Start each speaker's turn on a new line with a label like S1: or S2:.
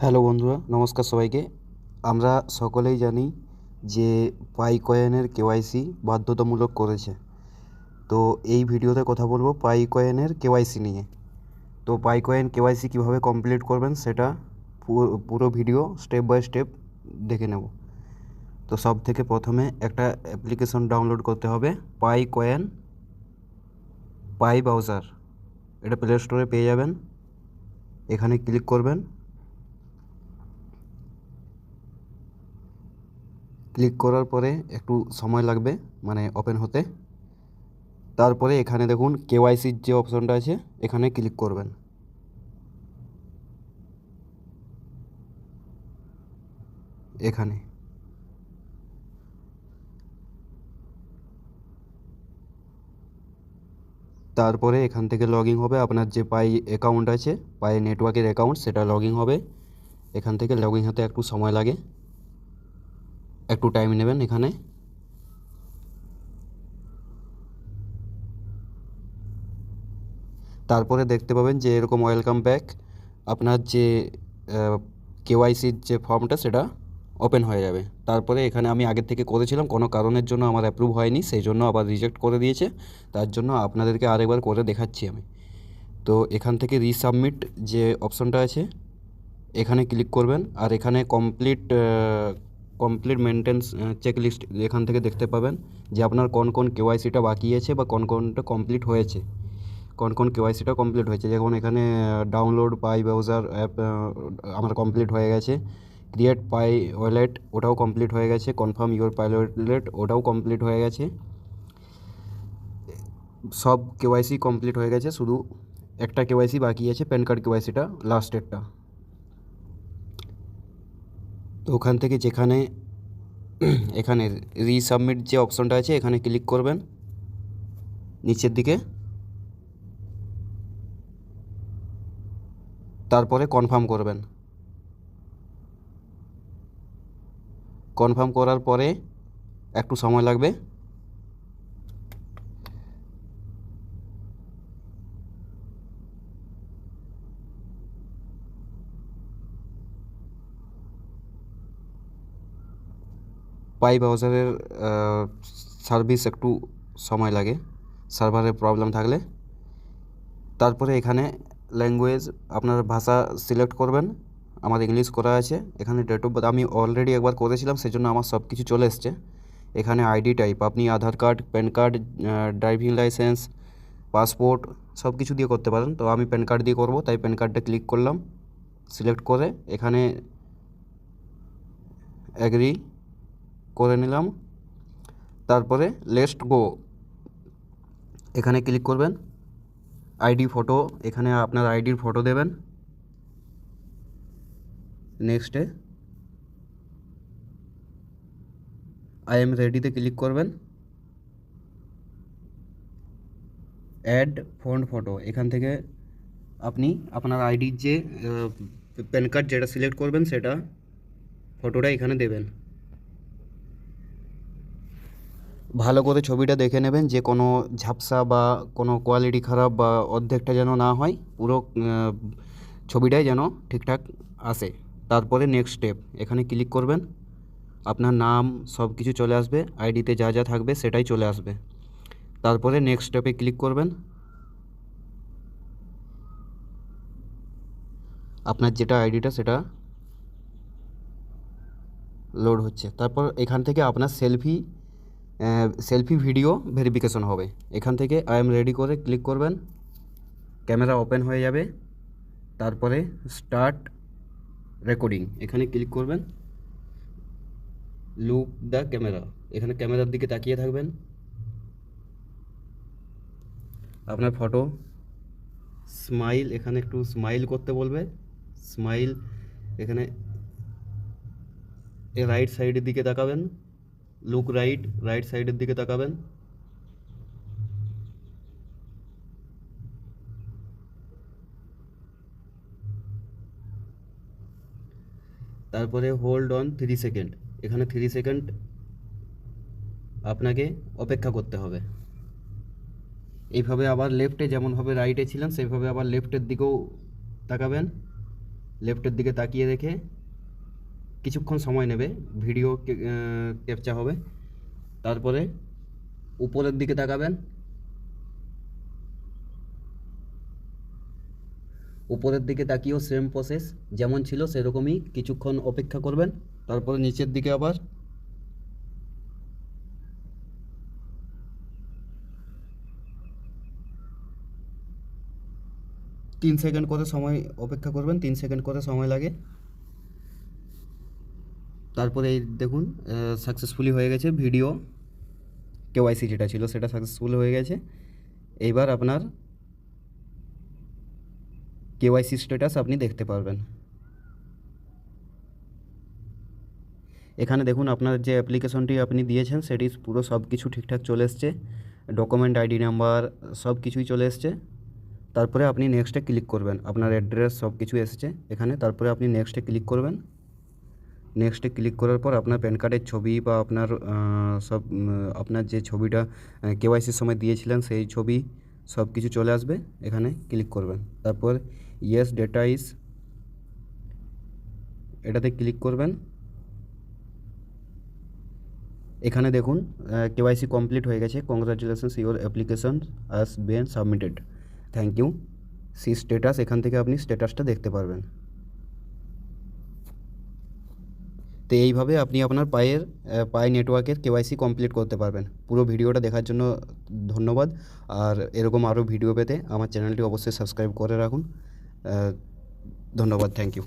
S1: Hello বন্ধুরা, নমস্কার সবাইকে। আমরা সকলেই জানি যে পাইকয়েনের কেওয়াইসি বাধ্যতামূলক করেছে। তো এই ভিডিওতে কথা বলবো পাইকয়েনের কেওয়াইসি নিয়ে। তো পাইকয়েন কেওয়াইসি কীভাবে কমপ্লিট করবেন সেটা পুরো ভিডিও স্টেপ বাই স্টেপ দেখে নেব। তো সব থেকে প্রথমে একটা অ্যাপ্লিকেশন ডাউনলোড করতে হবে, পাইকয়েন পাই ব্রাউজার। এটা প্লে স্টোরে পেয়ে যাবেন। এখানে ক্লিক করবেন। ক্লিক করার পরে একটু সময় লাগবে মানে ওপেন হতে। তারপরে এখানে দেখুন কেওয়াইসির যে অপশনটা আছে এখানে ক্লিক করবেন। এখানে তারপরে এখান থেকে লগ ইন হবে। আপনার যে পাই অ্যাকাউন্ট আছে, পাই নেটওয়ার্কের অ্যাকাউন্ট, সেটা লগ ইন হবে। এখান থেকে লগ ইন হতে একটু সময় লাগে, একটু টাইম নেবেন এখানে। তারপরে দেখতে পাবেন যে এরকম ওয়েলকাম ব্যাক, আপনার যে কেওয়াইসির যে ফর্মটা সেটা ওপেন হয়ে যাবে। তারপরে এখানে আমি আগের থেকে করেছিলাম, কোনো কারণের জন্য আমার অ্যাপ্রুভ হয়নি, সেই জন্য আবার রিজেক্ট করে দিয়েছে। তার জন্য আপনাদেরকে আরেকবার করে দেখাচ্ছি আমি। তো এখান থেকে রিসাবমিট যে অপশনটা আছে এখানে ক্লিক করবেন। আর এখানে কমপ্লিট মেনটেন্স চেকলিস্ট এখান থেকে দেখতে পাবেন যে আপনার কোন কোন কেওয়াইসিটা বাকি আছে বা কোন কোনটা কমপ্লিট হয়েছে, কোন কোন কেওয়াইসিটা কমপ্লিট হয়েছে। যেমন এখানে ডাউনলোড পাই ব্রাউজার অ্যাপ আমার কমপ্লিট হয়ে গেছে। ক্রিয়েট পাই ওয়ালেট ওটাও কমপ্লিট হয়ে গেছে। কনফার্ম ইউর পাই ওয়ালেট ওটাও কমপ্লিট হয়ে গেছে। সব কেওয়াইসি কমপ্লিট হয়ে গেছে, শুধু একটা কেওয়াইসি বাকি আছে, প্যান কার্ড কেওয়াইসিটা, লাস্টেরটা। তো ওখান থেকে যেখানে এখানে রিসাবমিট যে অপশনটা আছে এখানে ক্লিক করবেন নিচের দিকে। তারপরে কনফার্ম করবেন। কনফার্ম করার পরে একটু সময় লাগবে। পাই ব্রাউজারের সার্ভিস একটু সময় লাগে, সার্ভারের প্রবলেম থাকলে। তারপরে এখানে ল্যাঙ্গুয়েজ আপনার ভাষা সিলেক্ট করবেন। আমার ইংলিশ করা আছে। এখানে ডেট অফ বার্থ আমি অলরেডি একবার করেছিলাম, সেজন্য আমার সব কিছু চলে এসছে। এখানে আইডি টাইপ আপনি Aadhaar card, PAN card, driving licence, passport সব কিছু দিয়ে করতে পারেন। তো আমি প্যান কার্ড দিয়ে করব, তাই প্যান কার্ডটা ক্লিক করলাম। সিলেক্ট করে এখানে অ্যাগ্রি করে নিলাম। তারপরে লেটস গো এখানে ক্লিক করবেন। আইডি ফটো, এখানে আপনার আইডির ফটো দেবেন। নেক্সটে আই এম রেডিতে ক্লিক করবেন। অ্যাড ফন্ট ফটো, এখান থেকে আপনি আপনার আইডির যে প্যান কার্ড যেটা সিলেক্ট করবেন সেটা ফটোটা এখানে দেবেন। ভালো করে ছবিটা দেখে নেবেন যে কোনো ঝাপসা বা কোনো কোয়ালিটি খারাপ বা অর্ধেকটা যেন না হয়, পুরো ছবিটাই যেন ঠিকঠাক আসে। তারপরে নেক্সট স্টেপ এখানে ক্লিক করবেন। আপনার নাম সব কিছু চলে আসবে, আইডিতে যা যা থাকবে সেটাই চলে আসবে। তারপরে নেক্সট স্টেপে ক্লিক করবেন। আপনার যেটা আইডিটা সেটা লোড হচ্ছে। তারপর এখান থেকে আপনার সেলফি ভিডিও ভেরিফিকেশন হবে। এখান থেকে আই এম রেডি করে ক্লিক করবেন। ক্যামেরা ওপেন হয়ে যাবে। তারপরে স্টার্ট রেকর্ডিং এখানে ক্লিক করবেন। লুক দ্য ক্যামেরা, এখানে ক্যামেরার দিকে তাকিয়ে থাকবেন। আপনার ফটো স্মাইল, এখানে একটু স্মাইল করতে বলবে। স্মাইল এখানে রাইট সাইডের দিকে তাকাবেন। লুক রাইট সাইডের দিকে তাকাবেন। তারপরে হোল্ড অন 3 সেকেন্ড, এখানে 3 সেকেন্ড আপনাকে অপেক্ষা করতে হবে। এইভাবে আবার লেফটে যেমনভাবে রাইটে ছিলেন সেইভাবে আবার লেফটের দিকেও তাকাবেন। লেফটের দিকে তাকিয়ে রেখে কিছুক্ষণ সময় নেবে, ভিডিও ক্যাপচার হবে। তারপরে উপরের দিকে তাকাবেন, উপরের দিকে তাকিয়েও সেম প্রসেস যেমন ছিল সেরকমই কিছুক্ষণ অপেক্ষা করবেন। তারপরে নিচের দিকে আবার তিন সেকেন্ড করে সময় অপেক্ষা করবেন, 3 সেকেন্ড করে সময় লাগে। তারপরে এই দেখুন সাকসেসফুলি হয়ে গেছে, ভিডিও কেওয়াইসি যেটা ছিল সেটা সাকসেসফুল হয়ে গেছে। এইবার আপনার কেওয়াইসি স্ট্যাটাস আপনি দেখতে পারবেন। এখানে দেখুন আপনার যে অ্যাপ্লিকেশনটি আপনি দিয়েছেন সেটি পুরো সব কিছু ঠিকঠাক চলে এসছে, ডকুমেন্ট আইডি নাম্বার সব কিছুই চলে এসছে। তারপরে আপনি নেক্সটে ক্লিক করবেন, আপনার অ্যাড্রেস সব কিছু এসেছে এখানে। তারপরে আপনি নেক্সটে ক্লিক করবেন। নেক্সটে ক্লিক করার পর আপনার প্যান কার্ডের ছবি বা আপনার সব আপনার যে ছবিটা কেওয়াইসির সময় দিয়েছিলেন সেই ছবি সব কিছু চলে আসবে, এখানে ক্লিক করবেন। তারপর ইয়েস ডেটা ইজ, এটাতে ক্লিক করবেন। এখানে দেখুন কেওয়াইসি কমপ্লিট হয়ে গেছে, congratulations your application has been submitted, thank you. See status, এখান থেকে আপনি স্ট্যাটাসটা দেখতে পারবেন। তো এইভাবে আপনি আপনার পাই নেটওয়ার্কের কেওয়াইসি কমপ্লিট করতে পারবেন। পুরো ভিডিওটা দেখার জন্য ধন্যবাদ। আর এরকম আরও ভিডিও পেতে আমার চ্যানেলটি অবশ্যই সাবস্ক্রাইব করে রাখুন। ধন্যবাদ, থ্যাংক ইউ।